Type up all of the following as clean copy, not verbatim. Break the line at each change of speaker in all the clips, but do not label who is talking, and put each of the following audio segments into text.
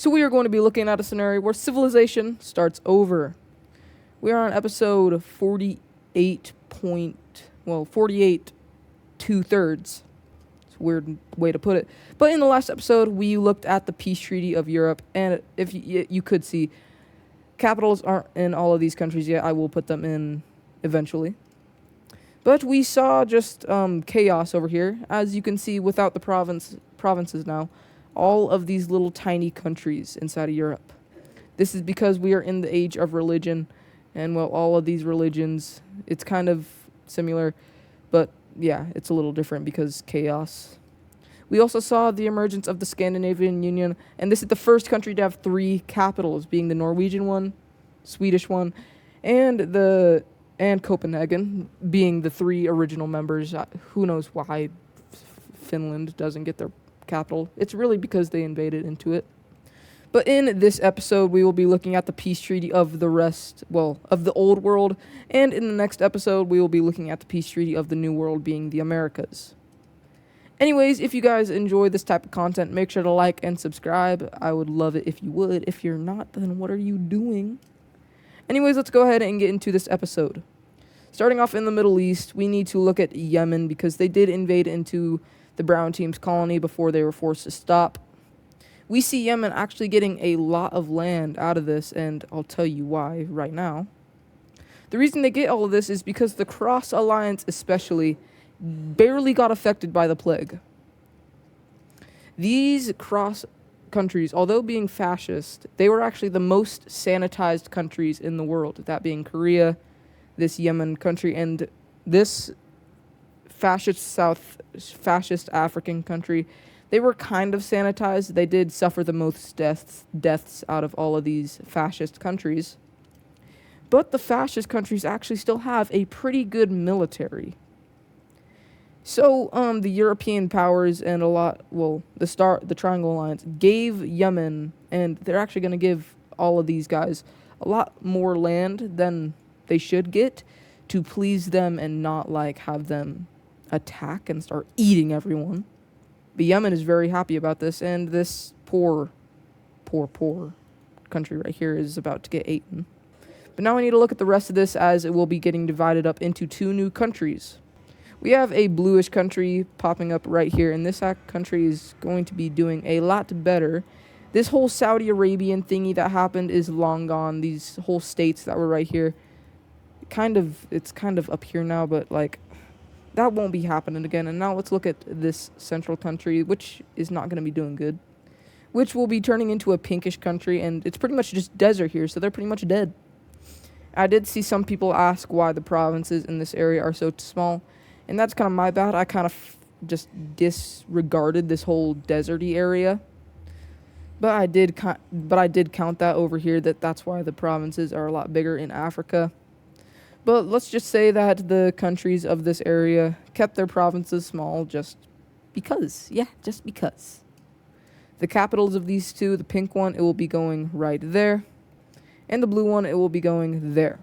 So we are going to be looking at a scenario where civilization starts over. We are on episode 48 48 2/3. It's a weird way to put it. But in the last episode, we looked at the peace treaty of Europe, and if you could see, capitals aren't in all of these countries yet. I will put them in eventually. But we saw just chaos over here. As you can see, without the provinces now, all of these little tiny countries inside of Europe. This is because we are in the age of religion, and well, all of these religions, it's kind of similar, but yeah, it's a little different because chaos. We also saw the emergence of the Scandinavian Union, and this is the first country to have 3 capitals, being the Norwegian one, Swedish one, and Copenhagen being the 3 original members. Who knows why Finland doesn't get their capital? It's really because they invaded into it. But in this episode, we will be looking at the peace treaty of of the old world, and in the next episode, we will be looking at the peace treaty of the new world, being the Americas. Anyways, if you guys enjoy this type of content, make sure to like and subscribe. I would love it if you would. If you're not, then what are you doing? Anyways, let's go ahead and get into this episode. Starting off in the Middle East, we need to look at Yemen because they did invade into the Brown Team's colony before they were forced to stop. We see Yemen actually getting a lot of land out of this, and I'll tell you why right now. The reason they get all of this is because the Cross Alliance especially barely got affected by the plague. These cross countries, although being fascist, they were actually the most sanitized countries in the world, that being Korea, this Yemen country, and this fascist African country. They were kind of sanitized. They did suffer the most deaths out of all of these fascist countries. But the fascist countries actually still have a pretty good military. So, the European powers and the Triangle Alliance gave Yemen, and they're actually going to give all of these guys a lot more land than they should get to please them and not, have them attack and start eating everyone. But Yemen is very happy about this, and this poor country right here is about to get eaten. But now we need to look at the rest of this, as it will be getting divided up into 2 new countries. We have a bluish country popping up right here, and this country is going to be doing a lot better. This whole Saudi Arabian thingy that happened is long gone. These whole states that were right here, it's kind of up here now, but that won't be happening again. And now let's look at this central country, which is not going to be doing good, which will be turning into a pinkish country, and it's pretty much just desert here, so they're pretty much dead. I did see some people ask why the provinces in this area are so small, and that's kind of my bad. I kind of just disregarded this whole deserty area. But I did count that over here, that's why the provinces are a lot bigger in Africa. But let's just say that the countries of this area kept their provinces small just because. Yeah, just because. The capitals of these 2, the pink one, it will be going right there. And the blue one, it will be going there.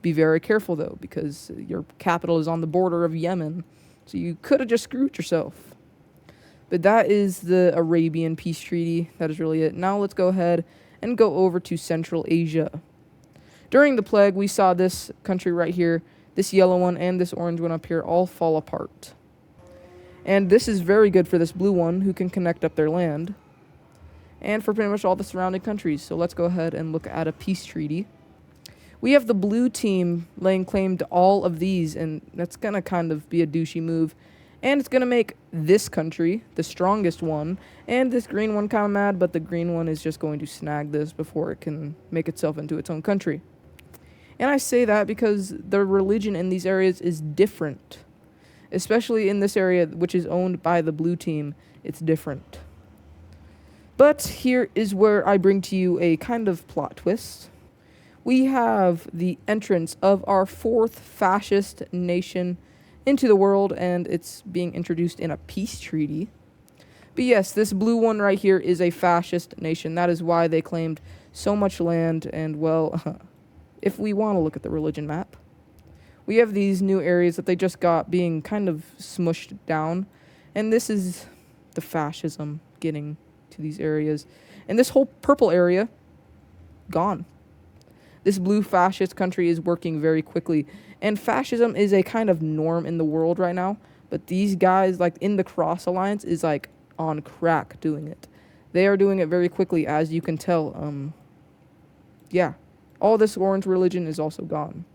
Be very careful, though, because your capital is on the border of Yemen. So you could have just screwed yourself. But that is the Arabian peace treaty. That is really it. Now let's go ahead and go over to Central Asia. During the plague, we saw this country right here, this yellow one and this orange one up here, all fall apart. And this is very good for this blue one, who can connect up their land, and for pretty much all the surrounding countries. So let's go ahead and look at a peace treaty. We have the blue team laying claim to all of these, and that's going to kind of be a douchey move. And it's going to make this country, the strongest one, and this green one kind of mad, but the green one is just going to snag this before it can make itself into its own country. And I say that because the religion in these areas is different. Especially in this area, which is owned by the blue team, it's different. But here is where I bring to you a kind of plot twist. We have the entrance of our 4th fascist nation into the world, and it's being introduced in a peace treaty. But yes, this blue one right here is a fascist nation. That is why they claimed so much land, and if we want to look at the religion map, we have these new areas that they just got being kind of smushed down, and this is the fascism getting into these areas. And this whole purple area, gone. This blue fascist country is working very quickly. And fascism is a kind of norm in the world right now. But these guys, like in the Cross Alliance, is like on crack doing it. They are doing it very quickly, as you can tell. Yeah. All this orange religion is also gone.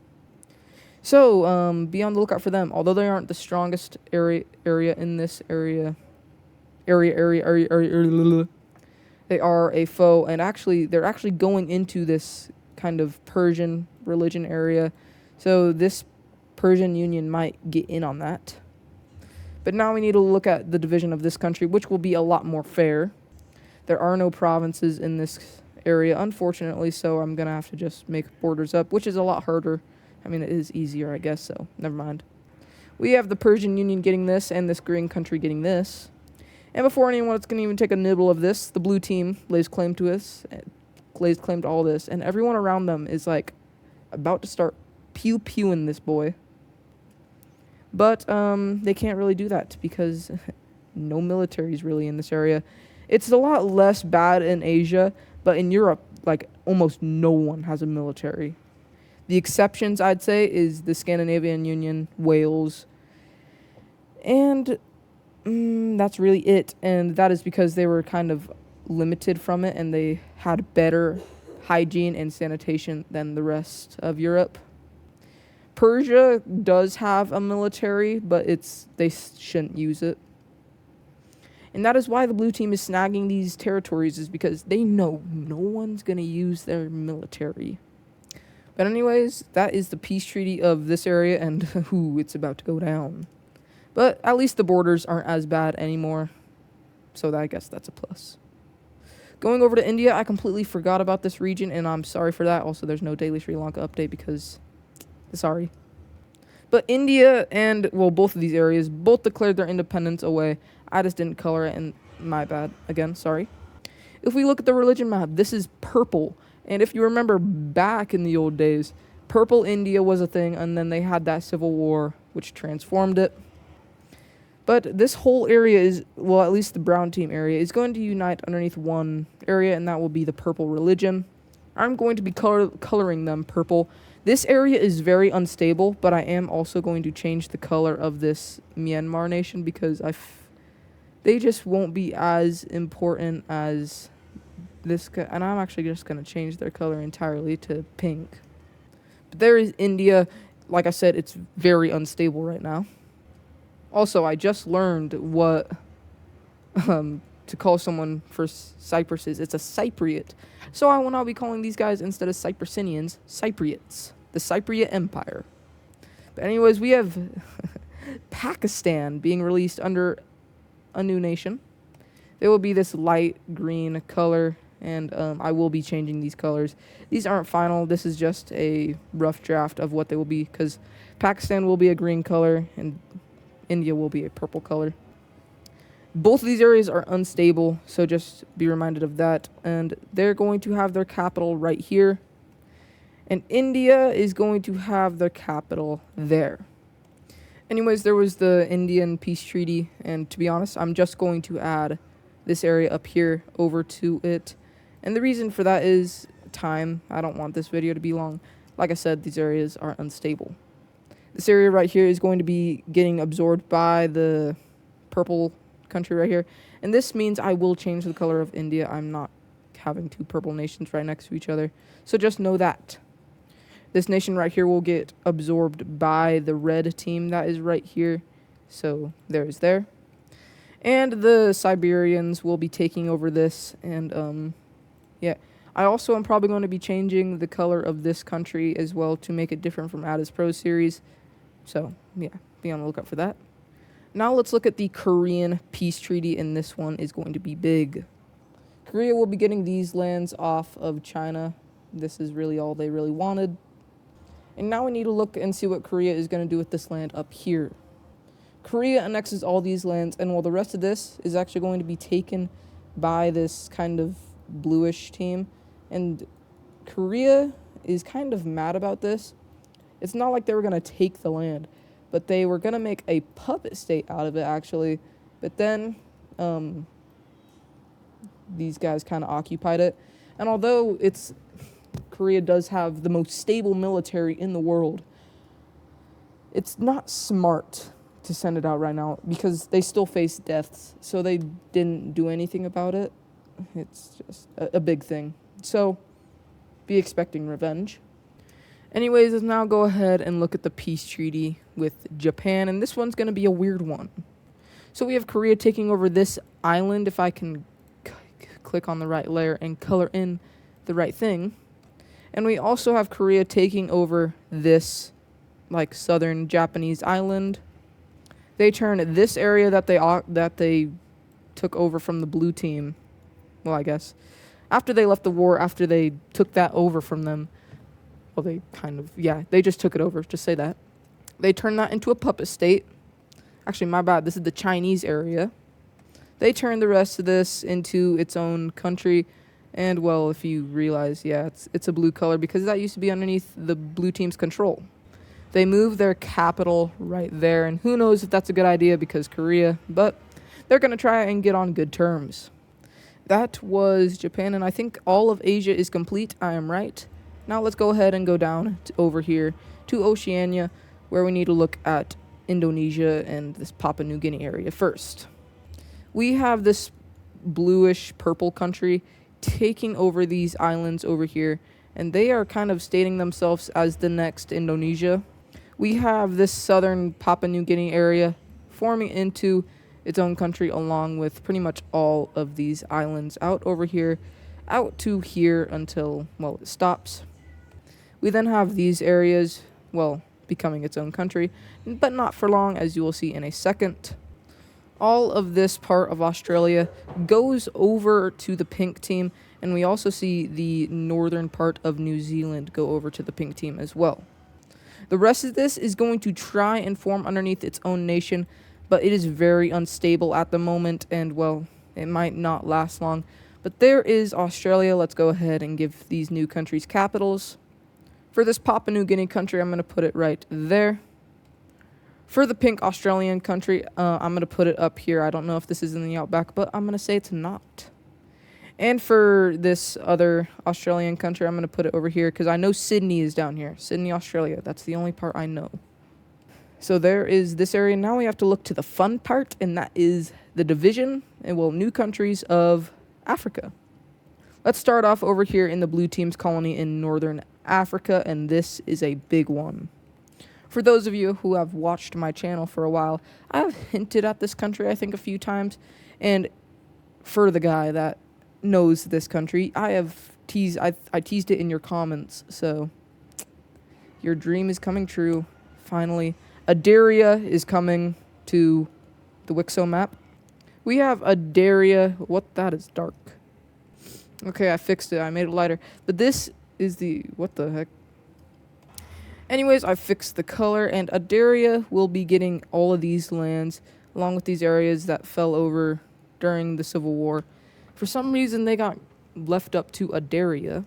So, be on the lookout for them. Although they aren't the strongest area in this area. They are a foe. And actually, they're actually going into this kind of Persian religion area. So this Persian Union might get in on that. But now we need to look at the division of this country, which will be a lot more fair. There are no provinces in this area, unfortunately, so I'm going to have to just make borders up, which is a lot harder. I mean, it is easier, I guess, so never mind. We have the Persian Union getting this and this green country getting this. And before anyone's going to even take a nibble of this, the blue team lays claim to us, lays claim to all this, and everyone around them is, like, about to start pew-pewing this boy. But they can't really do that because no military is really in this area. It's a lot less bad in Asia, but in Europe, like, almost no one has a military. The exceptions, I'd say, is the Scandinavian Union, Wales, and that's really it. And that is because they were kind of limited from it, and they had better hygiene and sanitation than the rest of Europe. Persia does have a military, but they shouldn't use it. And that is why the blue team is snagging these territories, is because they know no one's going to use their military. But anyways, that is the peace treaty of this area, and it's about to go down. But at least the borders aren't as bad anymore, so I guess that's a plus. Going over to India, I completely forgot about this region, and I'm sorry for that. Also, there's no daily Sri Lanka update because, sorry. But India and, well, both of these areas, both declared their independence away. I just didn't color it, and my bad. Again, sorry. If we look at the religion map, this is purple. And if you remember back in the old days, purple India was a thing, and then they had that civil war, which transformed it. But this whole area is, well, at least the brown team area, is going to unite underneath one area, and that will be the purple religion. I'm going to be coloring them purple. This area is very unstable, but I am also going to change the color of this Myanmar nation because they just won't be as important as this guy. And I'm actually just going to change their color entirely to pink. But there is India. Like I said, it's very unstable right now. Also, I just learned what to call someone for Cyprus is. It's a Cypriot. So I will now be calling these guys, instead of Cyprusinians, Cypriots. The Cypriot Empire. But anyways, we have Pakistan being released under a new nation. There will be this light green color, and I will be changing these colors. These aren't final. This is just a rough draft of what they will be, because Pakistan will be a green color, and India will be a purple color. Both of these areas are unstable, so just be reminded of that. And they're going to have their capital right here. And India is going to have their capital there. Anyways, there was the Indian peace treaty, and to be honest, I'm just going to add this area up here over to it. And the reason for that is time. I don't want this video to be long. Like I said, these areas are unstable. This area right here is going to be getting absorbed by the purple country right here. And this means I will change the color of India. I'm not having two purple nations right next to each other. So just know that. This nation right here will get absorbed by the red team that is right here. So there's there. And the Siberians will be taking over this. And yeah. I also am probably going to be changing the color of this country as well to make it different from Ada's Pro Series. So, yeah, be on the lookout for that. Now let's look at the Korean peace treaty, and this one is going to be big. Korea will be getting these lands off of China. This is really all they really wanted. And now we need to look and see what Korea is going to do with this land up here. Korea annexes all these lands, and while the rest of this is actually going to be taken by this kind of bluish team. And Korea is kind of mad about this. It's not like they were going to take the land, but they were going to make a puppet state out of it, actually. But then these guys kind of occupied it. And although Korea does have the most stable military in the world, it's not smart to send it out right now because they still face deaths. So they didn't do anything about it. It's just a big thing. So be expecting revenge. Anyways, let's now go ahead and look at the peace treaty with Japan. And this one's going to be a weird one. So we have Korea taking over this island. If I can click on the right layer and color in the right thing. And we also have Korea taking over this like southern Japanese island. They turn this area that they took over from the blue team. Well, I guess after they left the war, after they took that over from them. Well, they just took it over. Just say that. They turned that into a puppet state. Actually, my bad. This is the Chinese area. They turned the rest of this into its own country. And, well, if you realize, yeah, it's a blue color because that used to be underneath the blue team's control. They moved their capital right there. And who knows if that's a good idea because Korea. But they're going to try and get on good terms. That was Japan. And I think all of Asia is complete. I am right. Now let's go ahead and go down over here to Oceania, where we need to look at Indonesia and this Papua New Guinea area first. We have this bluish purple country taking over these islands over here, and they are kind of stating themselves as the next Indonesia. We have this southern Papua New Guinea area forming into its own country along with pretty much all of these islands out over here, out to here until, well, it stops. We then have these areas, well, becoming its own country, but not for long, as you will see in a second. All of this part of Australia goes over to the pink team, and we also see the northern part of New Zealand go over to the pink team as well. The rest of this is going to try and form underneath its own nation, but it is very unstable at the moment, and, well, it might not last long. But there is Australia. Let's go ahead and give these new countries capitals. For this Papua New Guinea country, I'm going to put it right there. For the pink Australian country, I'm going to put it up here. I don't know if this is in the outback, but I'm going to say it's not. And for this other Australian country, I'm going to put it over here because I know Sydney is down here. Sydney, Australia. That's the only part I know. So there is this area. Now we have to look to the fun part, and that is the division and, well, new countries of Africa. Let's start off over here in the blue team's colony in northern Africa, and this is a big one. For those of you who have watched my channel for a while, I have hinted at this country, I think, a few times, and for the guy that knows this country, I teased it in your comments, so your dream is coming true, finally. Adaria is coming to the Wixo map. We have Adaria, that is dark. Okay, I fixed it, I made it lighter, but this is what the heck? Anyways, I fixed the color, and Adaria will be getting all of these lands, along with these areas that fell over during the Civil War. For some reason, they got left up to Adaria,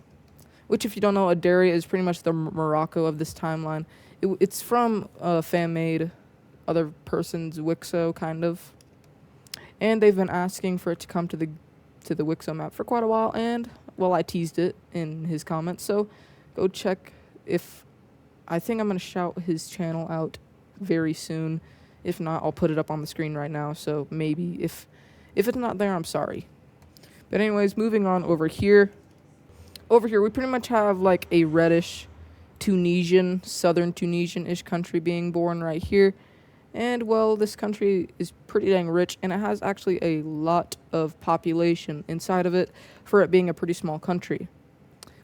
which, if you don't know, Adaria is pretty much the Morocco of this timeline. It's from a fan-made other person's Wixo, kind of. And they've been asking for it to come to the Wixo map for quite a while, and, well, I teased it in his comments, so go check I think I'm going to shout his channel out very soon. If not, I'll put it up on the screen right now, so maybe if it's not there, I'm sorry. But anyways, moving on over here. Over here, we pretty much have like a reddish Tunisian, southern Tunisian-ish country being born right here. And, well, this country is pretty dang rich, and it has actually a lot of population inside of it for it being a pretty small country.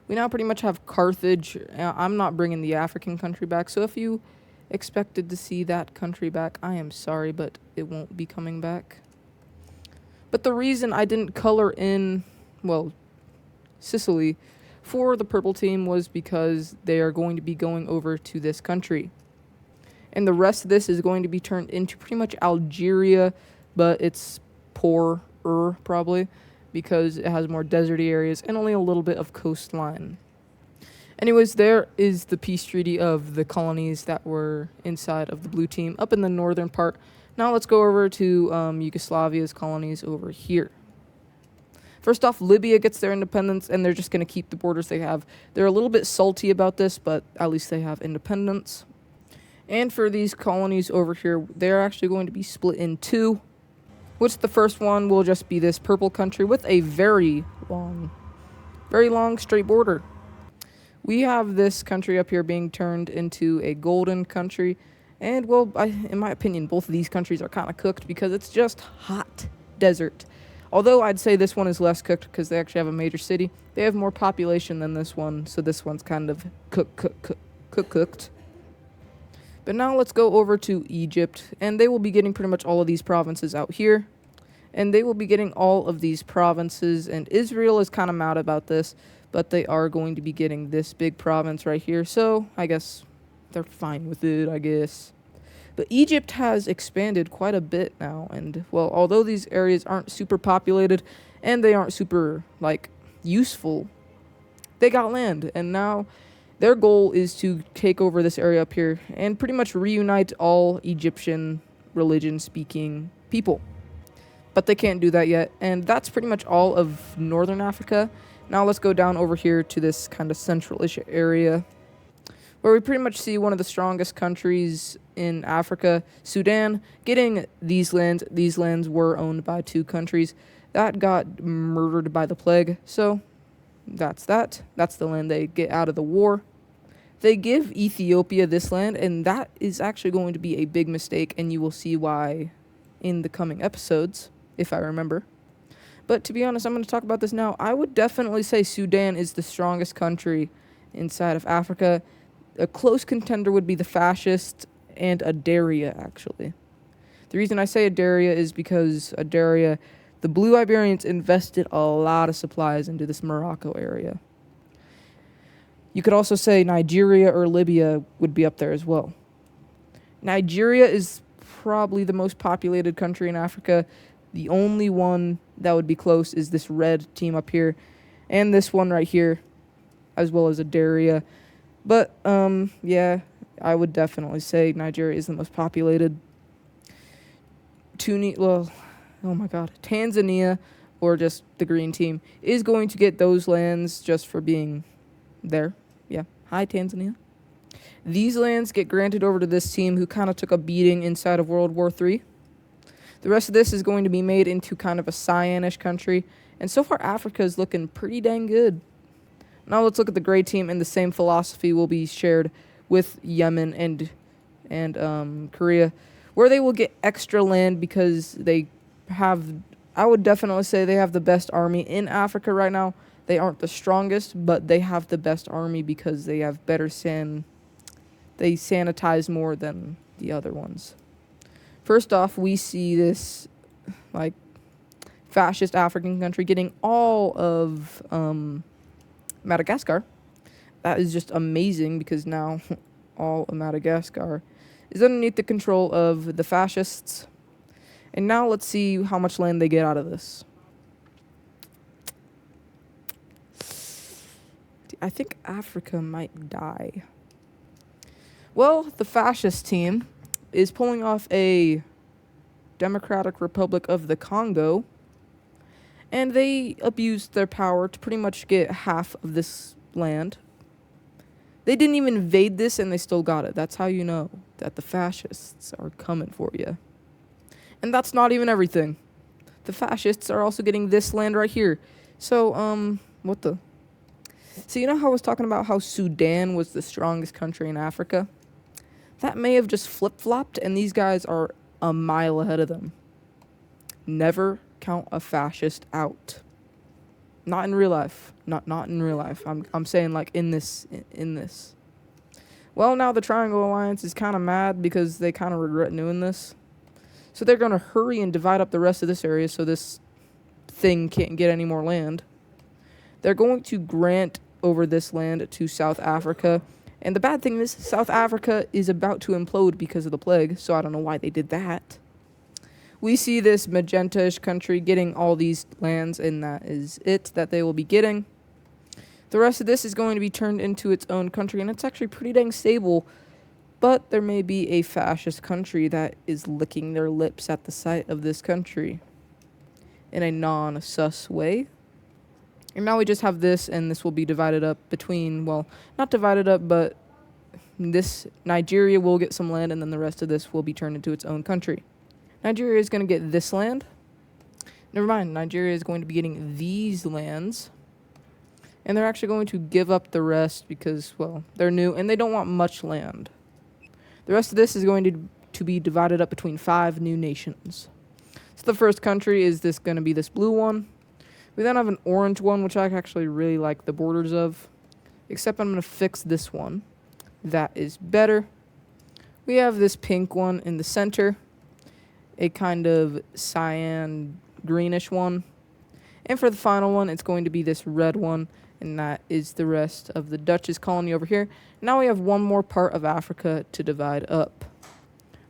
We now pretty much have Carthage. I'm not bringing the African country back, so if you expected to see that country back, I am sorry, but it won't be coming back. But the reason I didn't color in, well, Sicily for the purple team was because they are going to be going over to this country. And the rest of this is going to be turned into pretty much Algeria, but it's poorer, probably, because it has more deserty areas and only a little bit of coastline. Anyways, there is the peace treaty of the colonies that were inside of the blue team up in the northern part. Now let's go over to Yugoslavia's colonies over here. First off, Libya gets their independence, and they're just going to keep the borders they have. They're a little bit salty about this, but at least they have independence. And for these colonies over here, they're actually going to be split in two, which the first one will just be this purple country with a very long straight border. We have this country up here being turned into a golden country. And, well, in my opinion, both of these countries are kind of cooked because it's just hot desert. Although I'd say this one is less cooked because they actually have a major city. They have more population than this one, so this one's kind of cooked. But now let's go over to Egypt, and they will be getting pretty much all of these provinces out here. And they will be getting all of these provinces, and Israel is kind of mad about this, but they are going to be getting this big province right here, so I guess they're fine with it, I guess. But Egypt has expanded quite a bit now, and, well, although these areas aren't super populated, and they aren't super, useful, they got land, and now their goal is to take over this area up here and pretty much reunite all Egyptian religion-speaking people. But they can't do that yet, and that's pretty much all of northern Africa. Now let's go down over here to this kind of central-ish area, where we pretty much see one of the strongest countries in Africa, Sudan, getting these lands. These lands were owned by two countries that got murdered by the plague, so that's that. That's the land they get out of the war. They give Ethiopia this land, and that is actually going to be a big mistake, and you will see why in the coming episodes, if I remember. But to be honest, I'm going to talk about this now. I would definitely say Sudan is the strongest country inside of Africa. A close contender would be the fascists and Adaria, actually. The reason I say Adaria is because Adaria, the Blue Iberians invested a lot of supplies into this Morocco area. You could also say Nigeria or Libya would be up there as well. Nigeria is probably the most populated country in Africa. The only one that would be close is this red team up here, and this one right here, as well as Adaria. But, yeah, I would definitely say Nigeria is the most populated. Tanzania, or just the green team, is going to get those lands just for being there. Yeah, hi, Tanzania. These lands get granted over to this team who kind of took a beating inside of World War III. The rest of this is going to be made into kind of a cyanish country. And so far, Africa is looking pretty dang good. Now let's look at the gray team, and the same philosophy will be shared with Yemen and Korea, where they will get extra land because they have, I would definitely say they have the best army in Africa right now. They aren't the strongest, but they have the best army because they have better they sanitize more than the other ones. First off, we see this, fascist African country getting all of Madagascar. That is just amazing because now all of Madagascar is underneath the control of the fascists. And now let's see how much land they get out of this. I think Africa might die. Well, the fascist team is pulling off a Democratic Republic of the Congo, and they abused their power to pretty much get half of this land. They didn't even invade this, and they still got it. That's how you know that the fascists are coming for you. And that's not even everything. The fascists are also getting this land right here. So, what the? So you know how I was talking about how Sudan was the strongest country in Africa? That may have just flip-flopped, and these guys are a mile ahead of them. Never count a fascist out. Not in real life. Not in real life. I'm saying in this. Well, now the Triangle Alliance is kind of mad because they kind of regret doing this. So they're going to hurry and divide up the rest of this area so this thing can't get any more land. They're going to grant over this land to South Africa. And the bad thing is, South Africa is about to implode because of the plague, so I don't know why they did that. We see this magenta-ish country getting all these lands, and that is it that they will be getting. The rest of this is going to be turned into its own country, and it's actually pretty dang stable. But there may be a fascist country that is licking their lips at the sight of this country in a non-sus way. And now we just have this, and this will be divided up between, well, not divided up, but this Nigeria will get some land, and then the rest of this will be turned into its own country. Nigeria is going to get this land. Never mind, Nigeria is going to be getting these lands. And they're actually going to give up the rest because, well, they're new and they don't want much land. The rest of this is going to be divided up between 5 new nations. So the first country is going to be this blue one. We then have an orange one, which I actually really like the borders of. Except I'm going to fix this one. That is better. We have this pink one in the center. A kind of cyan greenish one. And for the final one, it's going to be this red one. And that is the rest of the Dutch's colony over here. Now we have one more part of Africa to divide up.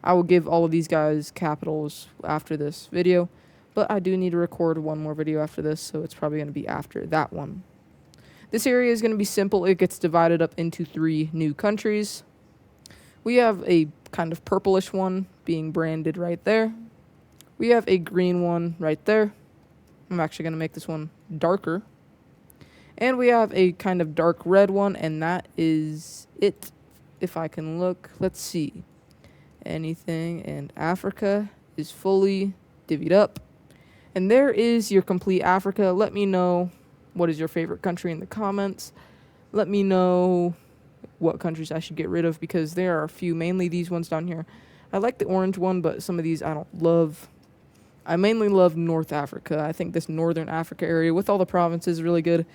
I will give all of these guys capitals after this video, but I do need to record one more video after this, so it's probably going to be after that one. This area is going to be simple. It gets divided up into 3 new countries. We have a kind of purplish one being branded right there. We have a green one right there. I'm actually going to make this one darker. And we have a kind of dark red one, and that is it. If I can look, let's see. Anything, and Africa is fully divvied up. And there is your complete Africa. Let me know what is your favorite country in the comments. Let me know what countries I should get rid of, because there are a few, mainly these ones down here. I like the orange one, but some of these I don't love. I mainly love North Africa. I think this Northern Africa area with all the provinces is really good.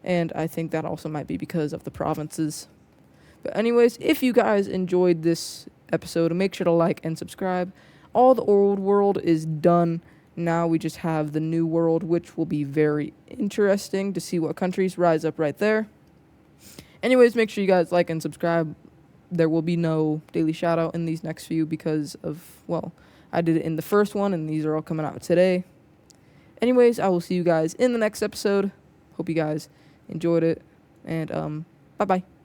And I think that also might be because of the provinces. But anyways, if you guys enjoyed this episode, make sure to like and subscribe. All the old world is done. Now we just have the new world, which will be very interesting to see what countries rise up right there. Anyways, make sure you guys like and subscribe. There will be no daily shout out in these next few because of, well, I did it in the first one and these are all coming out today. Anyways, I will see you guys in the next episode. Hope you guys enjoyed it, and bye-bye.